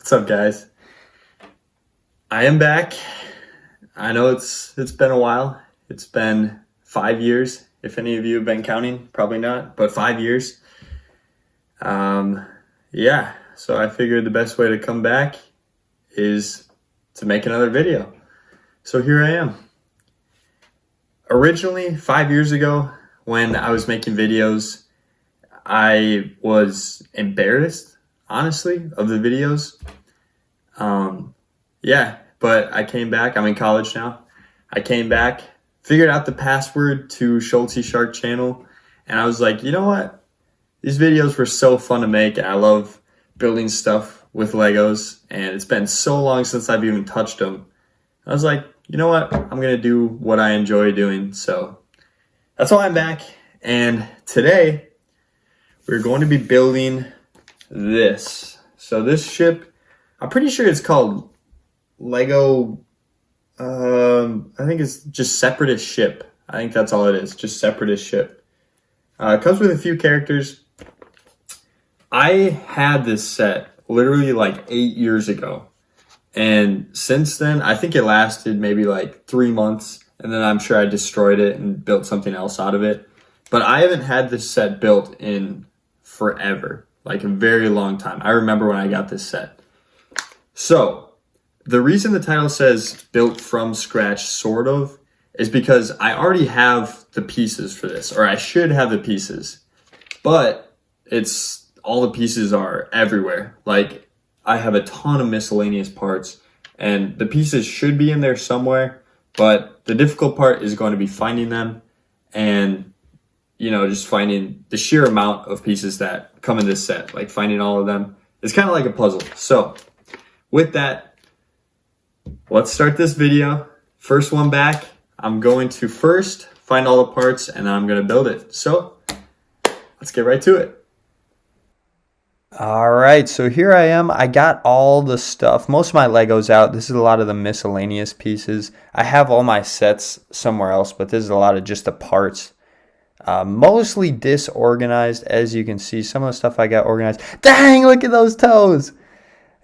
What's up, guys? I am back. I know it's been a while. It's been 5 years. If any of you have been counting, probably not, but 5 years. Yeah. So I figured the best way to come back is to make another video. So here I am. Originally, 5 years ago, when I was making videos, I was embarrassed, honestly, of the videos. Yeah, but I came back. I'm in college now. I came back, figured out the password to Schultzy Shark channel, and I was like, you know what? These videos were so fun to make. I love building stuff with Legos, and it's been so long since I've even touched them. I was like, you know what? I'm going to do what I enjoy doing. So that's why I'm back. And today, we're going to be building this. So this ship, I'm pretty sure it's called Lego, I think it's just separatist ship. I think that's all it is, just separatist ship. It comes with a few characters. I had this set literally like 8 years ago. And since then, I think it lasted maybe like 3 months. And then I'm sure I destroyed it and built something else out of it. But I haven't had this set built in forever, like a very long time. I remember when I got this set. So the reason the title says built from scratch, sort of, is because I already have the pieces for this, or I should have the pieces, but all the pieces are everywhere. Like, I have a ton of miscellaneous parts, and the pieces should be in there somewhere, but the difficult part is going to be finding them and, just finding the sheer amount of pieces that come in this set, like finding all of them. It's kind of like a puzzle. So with that, let's start this video. First one back. I'm going to first find all the parts and then I'm going to build it. So let's get right to it. All right, so here I am. I got all the stuff, most of my Legos out. This is a lot of the miscellaneous pieces. I have all my sets somewhere else, but this is a lot of just the parts. Mostly disorganized, as you can see. Some of the stuff I got organized. Dang, look at those toes.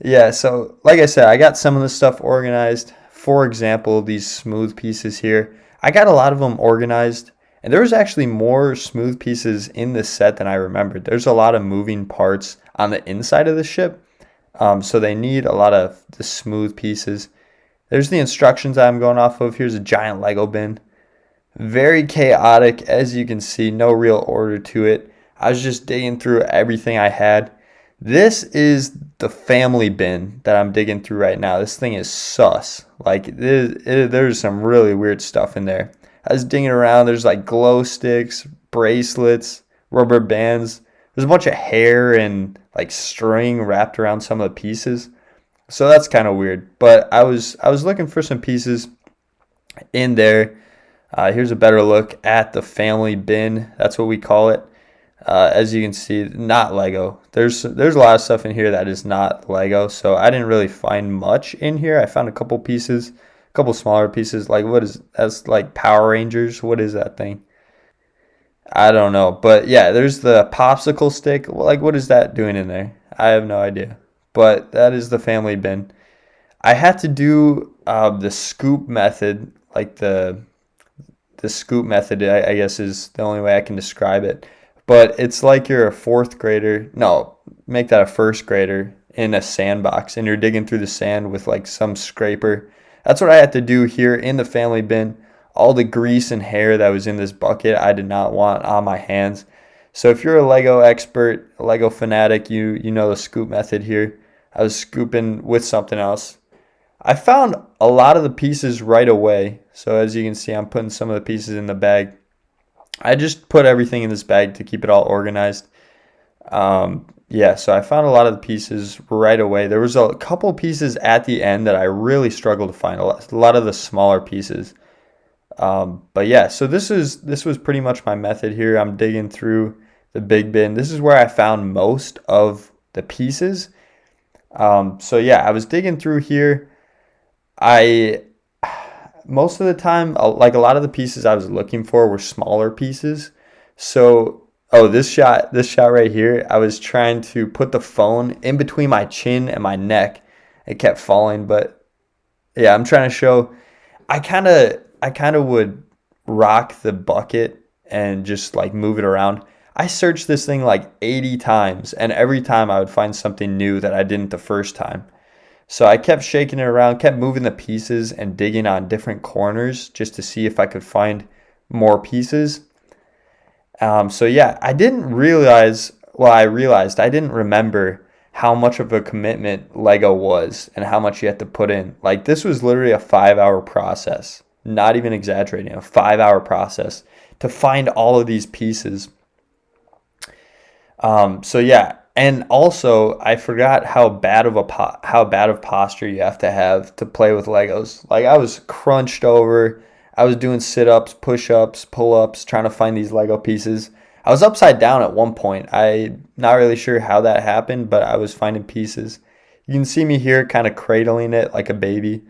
Yeah, so like I said, I got some of the stuff organized. For example, these smooth pieces here. I got a lot of them organized. And there was actually more smooth pieces in this set than I remembered. There's a lot of moving parts on the inside of the ship. So they need a lot of the smooth pieces. There's the instructions I'm going off of. Here's a giant Lego bin. Very chaotic, as you can see. No real order to it. I was just digging through everything I had. This is the family bin that I'm digging through right now. This thing is sus. Like, there's some really weird stuff in there. I was digging around. There's like glow sticks, bracelets, rubber bands. There's a bunch of hair and like string wrapped around some of the pieces. So that's kind of weird. But I was looking for some pieces in there. Here's a better look at the family bin. That's what we call it. As you can see, not Lego. There's a lot of stuff in here that is not Lego. So I didn't really find much in here. I found a couple pieces. A couple smaller pieces. Like, that's like Power Rangers. What is that thing? I don't know. But yeah, there's the popsicle stick. Like, what is that doing in there? I have no idea. But that is the family bin. I had to do the scoop method. Like the scoop method, I guess, is the only way I can describe it. But it's like you're a fourth grader. No, make that a first grader in a sandbox. And you're digging through the sand with like some scraper. That's what I had to do here in the family bin. All the grease and hair that was in this bucket, I did not want on my hands. So if you're a Lego expert, a Lego fanatic, you know the scoop method here. I was scooping with something else. I found a lot of the pieces right away. So as you can see, I'm putting some of the pieces in the bag. I just put everything in this bag to keep it all organized. Yeah, so I found a lot of the pieces right away. There was a couple pieces at the end that I really struggled to find. A lot of the smaller pieces. But yeah, so this was pretty much my method here. I'm digging through the big bin. This is where I found most of the pieces. So yeah, I was digging through here. Most of the time, like a lot of the pieces I was looking for were smaller pieces. So this shot right here, I was trying to put the phone in between my chin and my neck it kept falling. But yeah, I'm trying to show. I kind of would rock the bucket and just like move it around. I searched this thing like 80 times, and every time I would find something new that I didn't the first time. So I kept shaking it around, kept moving the pieces and digging on different corners just to see if I could find more pieces. So yeah, I didn't realize, well, I realized I didn't remember how much of a commitment Lego was and how much you had to put in. Like this was literally a 5 hour process, not even exaggerating, a 5 hour process to find all of these pieces. So yeah, and also I forgot how bad of how bad of posture you have to play with Legos. Like I was crunched over. I was doing sit-ups, push-ups, pull-ups, trying to find these Lego pieces. I was upside down at one point. I'm not really sure how that happened, but I was finding pieces. You can see me here kind of cradling it like a baby.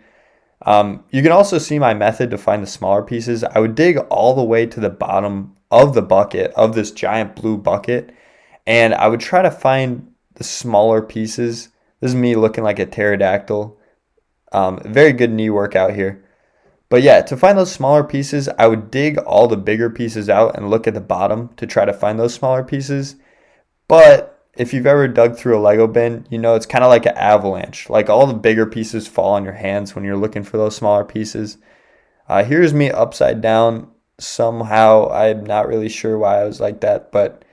You can also see my method to find the smaller pieces. I would dig all the way to the bottom of the bucket, of this giant blue bucket, and I would try to find the smaller pieces. This is me looking like a pterodactyl. Very good knee workout here. But yeah, to find those smaller pieces, I would dig all the bigger pieces out and look at the bottom to try to find those smaller pieces. But if you've ever dug through a Lego bin, you know it's kind of like an avalanche. Like all the bigger pieces fall on your hands when you're looking for those smaller pieces. Here's me upside down. Somehow, I'm not really sure why I was like that, but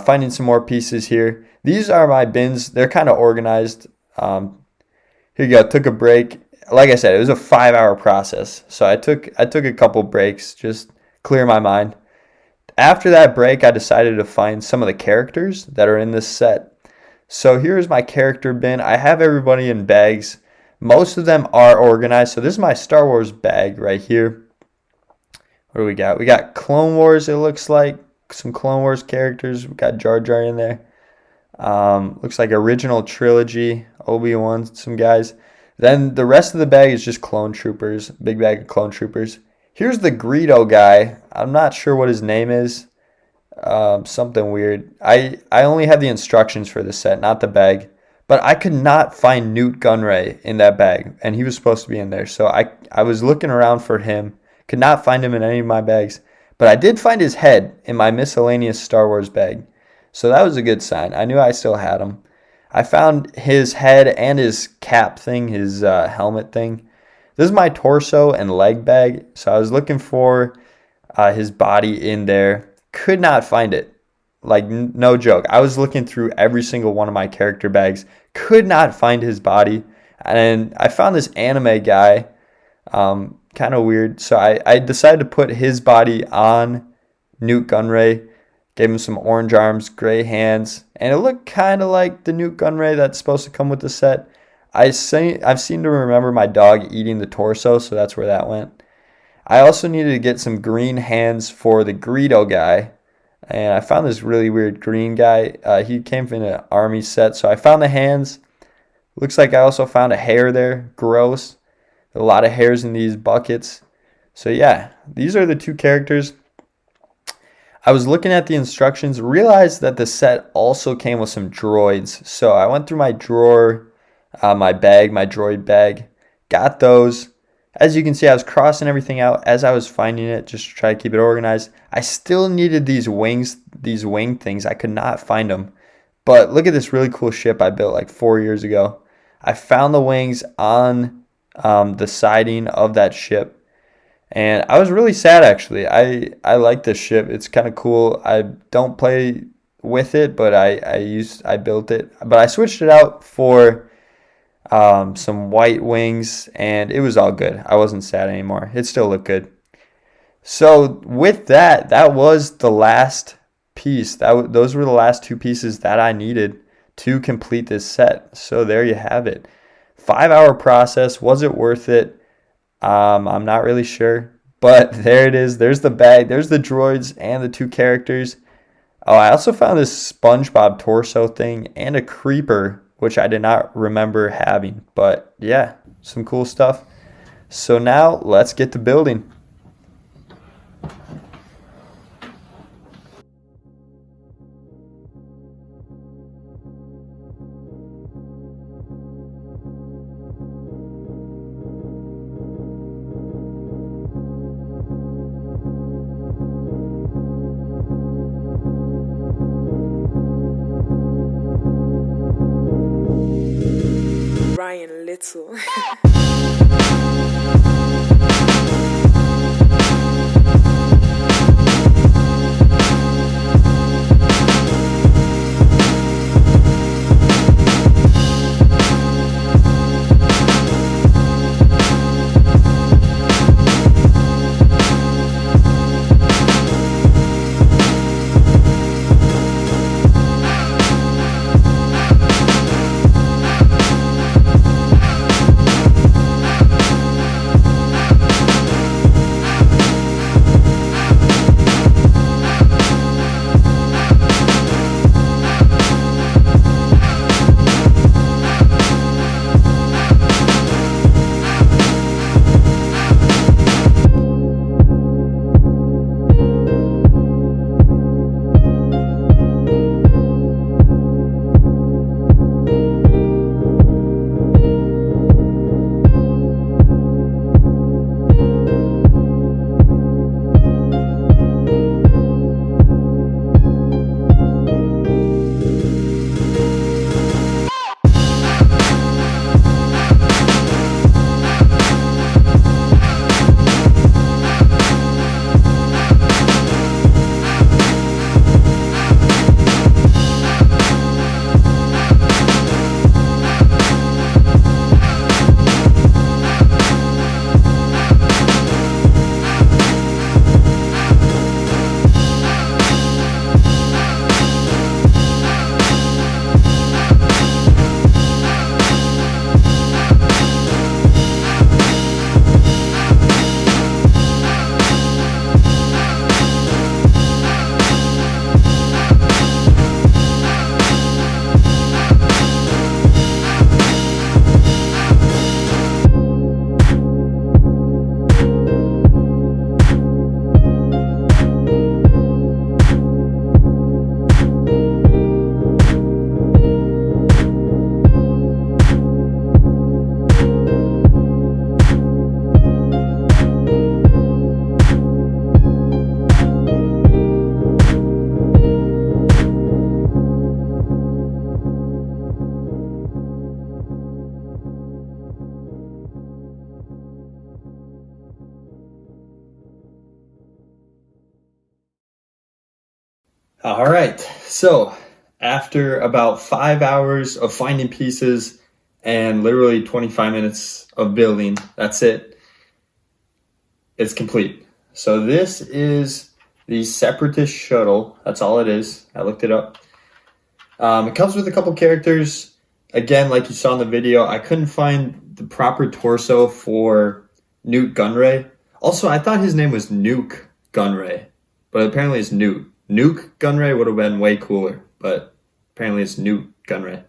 finding some more pieces here. These are my bins. They're kind of organized. Here you go. Took a break. Like I said, it was a 5 hour process. So I took a couple breaks, just clear my mind. After that break, I decided to find some of the characters that are in this set. So here's my character bin. I have everybody in bags. Most of them are organized. So this is my Star Wars bag right here. What do we got? We got Clone Wars, it looks like. Some Clone Wars characters. We got Jar Jar in there. Looks like original trilogy, Obi-Wan, some guys. Then the rest of the bag is just clone troopers, big bag of clone troopers. Here's the Greedo guy. I'm not sure what his name is. Something weird. I only have the instructions for the set, not the bag. But I could not find Newt Gunray in that bag, and he was supposed to be in there. So I was looking around for him, could not find him in any of my bags. But I did find his head in my miscellaneous Star Wars bag. So that was a good sign. I knew I still had him. I found his head and his cap thing, his helmet thing. This is my torso and leg bag. So I was looking for his body in there. Could not find it. Like, no joke. I was looking through every single one of my character bags. Could not find his body. And I found this anime guy. Kind of weird. So I decided to put his body on Newt Gunray. Gave him some orange arms, gray hands, and it looked kind of like the Newt Gunray that's supposed to come with the set. I've seemed to remember my dog eating the torso, so that's where that went. I also needed to get some green hands for the Greedo guy, and I found this really weird green guy. He came from an army set, so I found the hands. Looks like I also found a hair there. Gross. A lot of hairs in these buckets. So yeah, these are the two characters. I was looking at the instructions, realized that the set also came with some droids. So I went through my drawer, my bag, my droid bag, got those. As you can see, I was crossing everything out as I was finding it, just to try to keep it organized. I still needed these wings, these wing things. I could not find them. But look at this really cool ship I built like 4 years ago. I found the wings on the siding of that ship. And I was really sad actually. I like this ship. It's kind of cool. I don't play with it, but I built it. But I switched it out for some white wings, and it was all good. I wasn't sad anymore. It still looked good. So with that, that was the last piece. Those were the last two pieces that I needed to complete this set. So there you have it. 5 hour process. Was it worth it? I'm not really sure, but there it is. There's the bag. There's the droids and the two characters. Oh, I also found this SpongeBob torso thing and a creeper, which I did not remember having. But yeah, some cool stuff. So now let's get to building. Ryan Little. All right, so after about 5 hours of finding pieces and literally 25 minutes of building, that's it. It's complete. So this is the separatist shuttle. That's all it is. I looked it up. It comes with a couple characters. Again, like you saw in the video, I couldn't find the proper torso for Newt Gunray. Also, I thought his name was Nuke Gunray, but apparently it's Newt. Nuke Gunray would have been way cooler, but apparently it's Newt Gunray.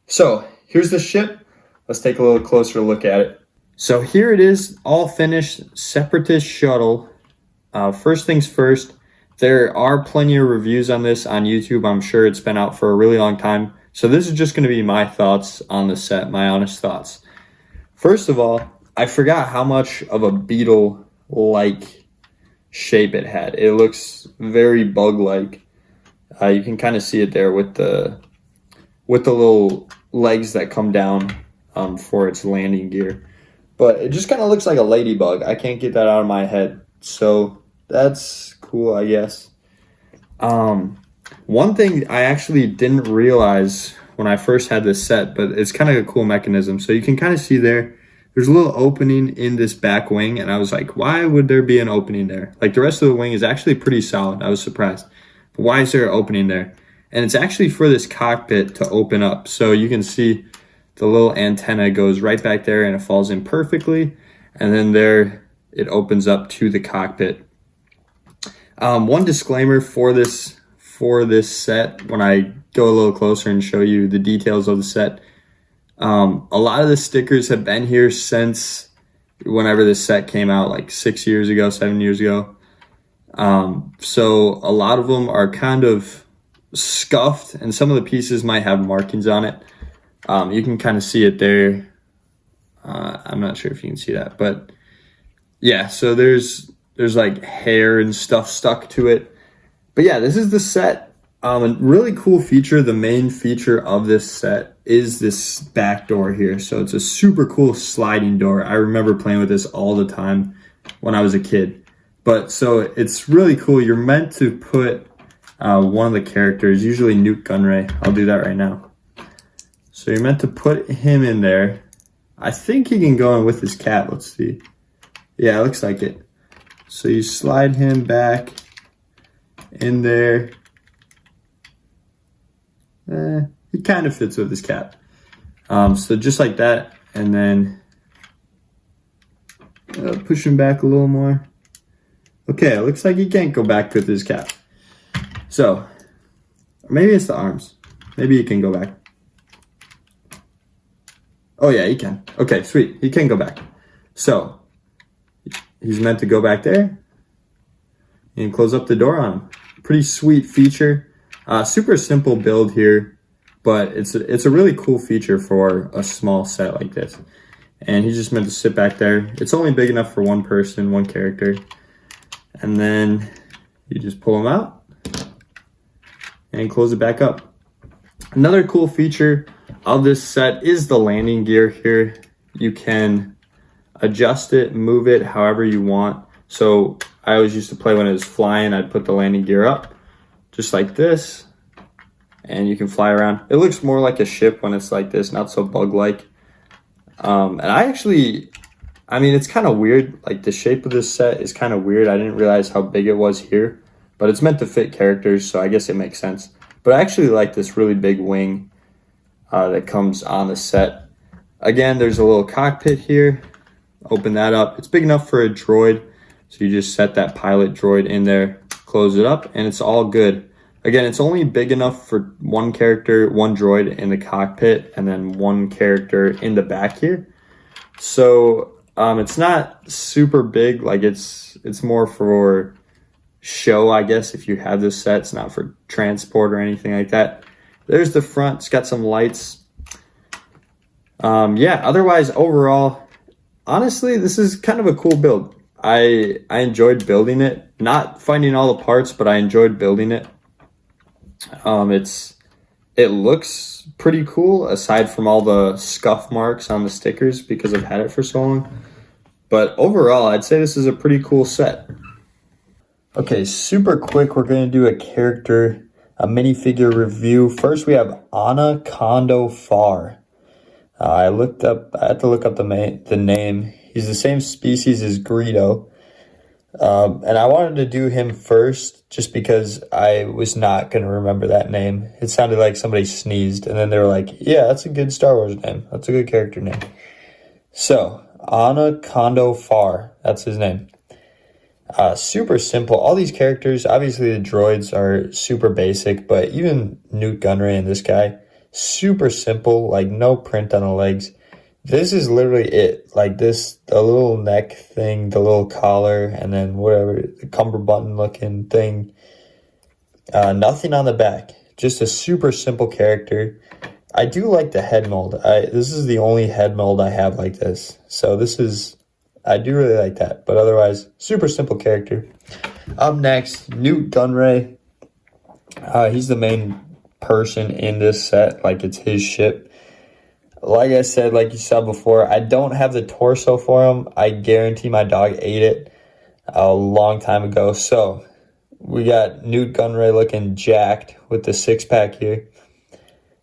So here's the ship. Let's take a little closer look at it. So here it is, all finished separatist shuttle. First things first, there are plenty of reviews on this on YouTube. I'm sure it's been out for a really long time. So this is just going to be my thoughts on the set, my honest thoughts. First of all, I forgot how much of a beetle-like shape it had. It looks very bug-like. You can kind of see it there with the little legs that come down for its landing gear. But it just kind of looks like a ladybug. I can't get that out of my head. So that's cool, I guess. One thing I actually didn't realize when I first had this set, but it's kind of a cool mechanism. So you can kind of see there's a little opening in this back wing, and I was like, why would there be an opening there? Like, the rest of the wing is actually pretty solid. I was surprised. But why is there an opening there? And it's actually for this cockpit to open up. So you can see the little antenna goes right back there and it falls in perfectly. And then there it opens up to the cockpit. One disclaimer for this set, when I go a little closer and show you the details of the set, a lot of the stickers have been here since whenever this set came out, like 7 years ago. So a lot of them are kind of scuffed, and some of the pieces might have markings on it. You can kind of see it there. I'm not sure if you can see that, but yeah, so there's like hair and stuff stuck to it. But yeah, this is the set. A really cool feature, the main feature of this set is this back door here. So it's a super cool sliding door. I remember playing with this all the time when I was a kid. But so it's really cool. You're meant to put one of the characters, usually Newt Gunray. I'll do that right now. So you're meant to put him in there. I think he can go in with his cat. Let's see. Yeah, it looks like it. So you slide him back in there. He kind of fits with his cat. So just like that, and then push him back a little more. Okay, it looks like he can't go back with his cat. So maybe it's the arms. Maybe he can go back. Oh yeah, he can. Okay, sweet. He can go back. So he's meant to go back there and close up the door on him. Pretty sweet feature. Super simple build here, but it's a really cool feature for a small set like this. And he's just meant to sit back there. It's only big enough for one person, one character. And then you just pull him out and close it back up. Another cool feature of this set is the landing gear here. You can adjust it, move it however you want. So I always used to play when it was flying, I'd put the landing gear up just like this, and you can fly around. It looks more like a ship when it's like this, not so bug-like. And I mean, it's kind of weird. Like, the shape of this set is kind of weird. I didn't realize how big it was here, but it's meant to fit characters, so I guess it makes sense. But I actually like this really big wing that comes on the set. Again, there's a little cockpit here. Open that up. It's big enough for a droid, so you just set that pilot droid in there, close it up, and it's all good. Again, it's only big enough for one character, one droid in the cockpit, and then one character in the back here. So it's not super big. Like, it's more for show, I guess. If you have this set, it's not for transport or anything like that. There's the front. It's got some lights. Yeah, otherwise, overall, honestly, this is kind of a cool build. I enjoyed building it. Not finding all the parts, but I enjoyed building it. It looks pretty cool, aside from all the scuff marks on the stickers because I've had it for so long. But overall, I'd say this is a pretty cool set. Okay, super quick, we're going to do a minifigure review. First, we have Anna Kondo Far. I had to look up the name. He's the same species as Greedo. And I wanted to do him first just because I was not going to remember that name. It sounded like somebody sneezed, and then they were like, yeah, that's a good Star Wars name. That's a good character name. So, Anna Kondo Far, that's his name. Super simple. All these characters, obviously the droids are super basic, but even Newt Gunray and this guy, super simple, like no print on the legs. This is literally it. Like this, the little neck thing, the little collar, and then whatever, the cummerbund looking thing. Nothing on the back. Just a super simple character. I do like the head mold. This is the only head mold I have like this. So I do really like that. But otherwise, super simple character. Up next, Newt Gunray. He's the main person in this set. Like, it's his ship. Like I said, like you saw before, I don't have the torso for him. I guarantee my dog ate it a long time ago. So we got Newt Gunray looking jacked with the six-pack here.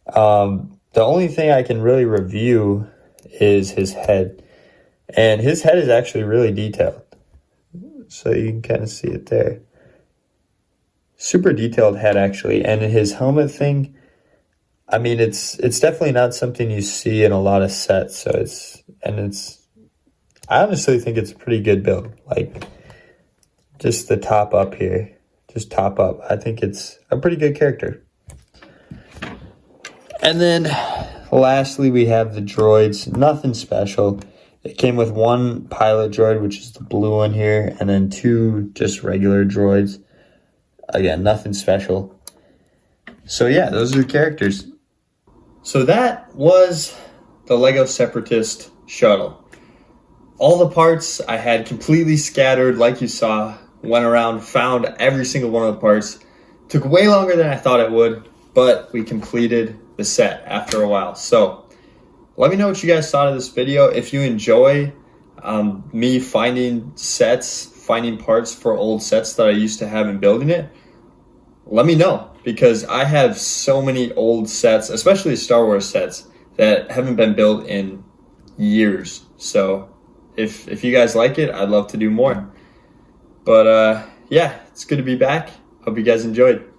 The only thing I can really review is his head. And his head is actually really detailed. So you can kind of see it there. Super detailed head, actually. And his helmet thing, I mean, it's definitely not something you see in a lot of sets. So I honestly think it's a pretty good build. Like, just the top up here, just top up. I think it's a pretty good character. And then lastly, we have the droids. Nothing special. It came with one pilot droid, which is the blue one here, and then two just regular droids. Again, nothing special. So yeah, those are the characters. So that was the LEGO Separatist shuttle. All the parts I had completely scattered, like you saw. Went around, found every single one of the parts. Took way longer than I thought it would, but we completed the set after a while. So let me know what you guys thought of this video. If you enjoy me finding parts for old sets that I used to have and building it, let me know, because I have so many old sets, especially Star Wars sets, that haven't been built in years. So if you guys like it, I'd love to do more. But yeah, it's good to be back. Hope you guys enjoyed.